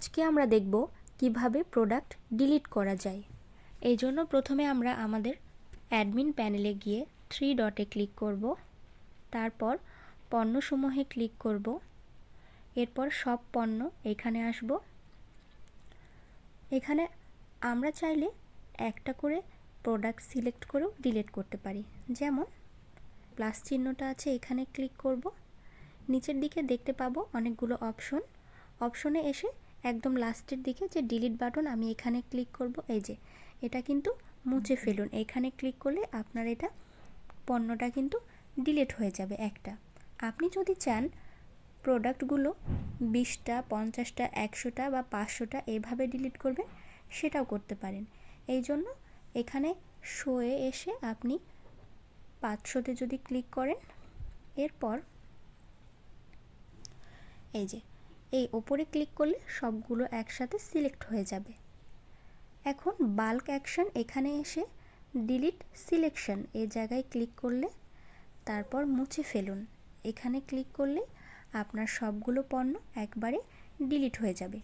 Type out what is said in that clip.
আজকে আমরা দেখব কিভাবে প্রোডাক্ট ডিলিট করা যায়। এই জন্য প্রথমে আমরা আমাদের অ্যাডমিন প্যানেলে গিয়ে 3 ডটে ক্লিক করব, তারপর পণ্যসমূহে ক্লিক করব, এরপর সব পণ্য এখানে আসব। এখানে আমরা চাইলে একটা করে প্রোডাক্ট সিলেক্ট করেও ডিলিট করতে পারি। যেমন প্লাস চিহ্নটা আছে, এখানে ক্লিক করব। নিচের দিকে দেখতে পাবো অনেকগুলো অপশনে এসে একদম লাস্টের দিকে যে ডিলিট বাটন, আমি এখানে ক্লিক করব। এই যে এটা কিন্তু মুছে ফেলুন, এখানে ক্লিক করলে আপনার এটা পণ্যটা কিন্তু ডিলিট হয়ে যাবে একটা। আপনি যদি চান প্রোডাক্টগুলো 20টা, 50টা, 100টা বা 500টা এভাবে ডিলিট করবেন, সেটাও করতে পারেন। এই জন্য এখানে শোয়ে এসে আপনি 500তে যদি ক্লিক করেন, এরপর এই যে এই ওপরে ক্লিক করলে সবগুলো একসাথে সিলেক্ট হয়ে যাবে। এখন বাল্ক অ্যাকশন, এখানে এসে ডিলিট সিলেকশন এই জায়গায় ক্লিক করলে, তারপর মুছে ফেলুন এখানে ক্লিক করলে আপনার সবগুলো পণ্য একবারে ডিলিট হয়ে যাবে।